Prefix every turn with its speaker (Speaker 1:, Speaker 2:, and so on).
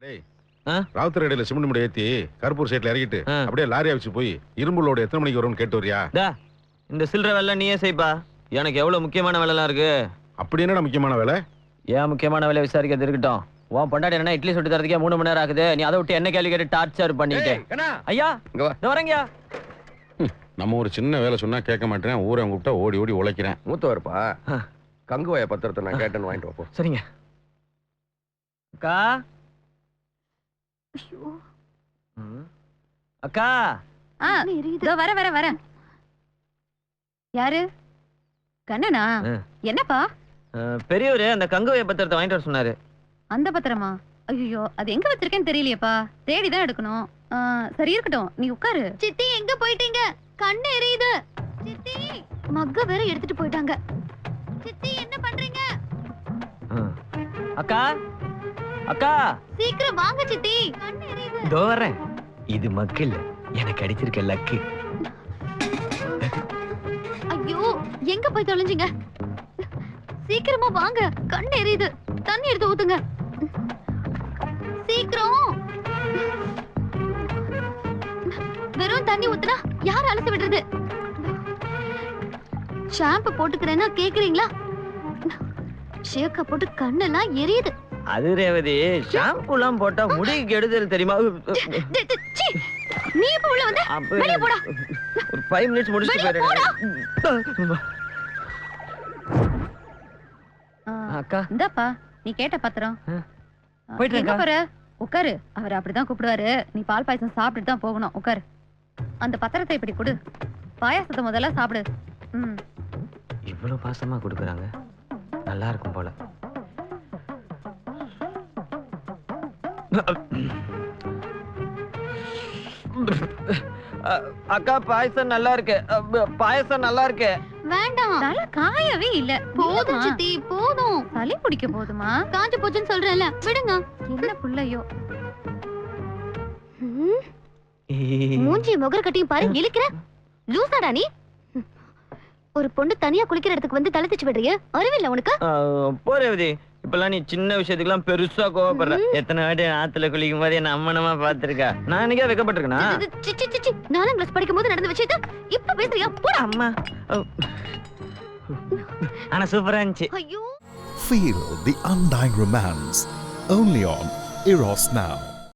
Speaker 1: டேய் ராவுத்தர் இடையில சிமெண்ட் மூட்டை ஏத்தி கருப்பூர் சைட்ல இறக்கிட்டு அப்படியே லாரி ஆஃபீஸ் போய் இரும்புலோட எத்தனை மணிக்கு வரும்னு கேட்டு வரியா?
Speaker 2: இந்த சில்லற வேலை நீயே செய்ப்பா. எனக்கு எவ்வளவு முக்கியமான வேலைலாம் இருக்கு.
Speaker 1: அப்படி என்னடா முக்கியமான வேலை?
Speaker 2: ஏன் முக்கியமான வேலை விசாரிக்கிறது இருக்கட்டும். உன் பொண்டாட்டி என்ன இட்லி சுட்டு தரதுக்கே 3 மணி நேரம் ஆகுது. நீ அதை விட்டு என்ன கேள்வி கேட்டு டார்ச்சர் பண்ணிட்டு ஐயா இங்க வரேங்கயா.
Speaker 1: நம்ம ஒரு சின்ன வேலை சொன்னா கேட்க மாட்டேன். ஊரை கூப்பிட்டா ஓடி ஓடி உழைக்கிறேன்.
Speaker 3: மூத்தவர்ப்பா கங்குவாய பத்திரத்தை நான் கேட்டேன்னு வாங்கிட்டு வைப்போம்.
Speaker 2: சரிங்க அக்கா. அக்கா
Speaker 4: வர வர வர. யாரு? கண்ணனா? என்னப்பா?
Speaker 2: பெரியவரு அந்த கங்குவாய பத்திரத்தை வாங்கிட்டு வர சொன்னாரு.
Speaker 4: அந்த பத்திரமா? ஐயோ, அது எங்க வச்சிருக்கேன்னு தெரியலையேப்பா. தேடிதான் எடுக்கணும். சரி இருக்கட்டும், நீ உட்காரு. சித்தி எங்க போயிட்டீங்க? கண்ணு எரியுது. சித்தி மக்க வேற எடுத்துட்டு போயிட்டாங்க. சித்தி என்ன பண்றீங்க?
Speaker 2: அக்கா அக்கா
Speaker 4: சீக்கிரம் வாங்க சித்தி, கண்ணு எரியுது.
Speaker 2: இதோ வரேன். இது மக்கு இல்ல, எனக்கு அடிச்சிருக்க லக்கு.
Speaker 4: ஐயோ, எங்க போய் தொலைஞ்சீங்க? சீக்கிரமா வாங்க, கண்ணு எரியுது. தண்ணி எடுத்து ஊத்துங்க சீக்கிரம். வெறும் தண்ணி ஊத்துனா யார் அலசி விடுறது? ஷாம்பு போட்டுக்கிறேன்னா கேக்குறீங்களா? ஷேக்க போட்டு கண்ணெல்லாம் எரியுது.
Speaker 2: அது ரேவதி, ஷாம்புலாம் போட்டா முடி கெடுதல் தெரியுமா?
Speaker 4: நீ இப்ப உள்ள வந்து வெளிய போடா.
Speaker 2: ஒரு 5 மினிட்ஸ் முடிச்சிட்டு போறேன். அக்கா
Speaker 4: இந்தப்பா நீ கேட்ட பத்திரம்.
Speaker 2: போயிட்டு
Speaker 4: எங்க போற? உட்காரு. அவர் அப்படிதான் கூப்பிடுவாரு. நீ பால் பாயசம் சாப்பிட்டுட்டு தான் போகணும். உட்காரு. அந்த பத்திரத்தை இப்படி கொடு. பாயாசத்தை முதல்ல சாப்பிடு.
Speaker 2: இவ்வளவு பாசமா கொடுக்குறாங்க, நல்லா இருக்கும் போல. அக்கா பாயசம் நல்லா இருக்கு. பாயசம் நல்லா இருக்கு.
Speaker 4: வேண்டாம், தலை காயவே இல்ல. போதும் சித்தி, போதும். சளி பிடிக்க போதுமா? காஞ்சு போச்சுன்னு சொல்றேன்ல, விடுங்க. என்ன புள்ளையோ. மூஞ்சி முகர கட்டியும் பாரு, இழுக்கிற. லூசாடா நீ? ஒரு பொண்ணு தனியா குளிக்கிற இடத்துக்கு வந்து தலை தச்சு விடுறிய? அறிவில்ல உனக்கு?
Speaker 2: போரேவதி, இப்பெல்லாம் நீ சின்ன விஷயத்துக்குலாம் பெருசா கோவப்படுற. எத்தனை வாட்டி ஆத்துல குளிக்கும் போது என்ன அம்மனமா பாத்துருக்கா. நான் என்னைக்கா வைக்கப்பட்டிருக்கேனா?
Speaker 4: 4ஆம் கிளாஸ் படிக்கும் போது நடந்த விஷயத்த இப்ப பேசுறியா? போடா
Speaker 2: அம்மா. ஆனா சூப்பரா இருந்துச்சு.
Speaker 4: ஐயோ.
Speaker 5: Feel the undying romance only on Eros Now.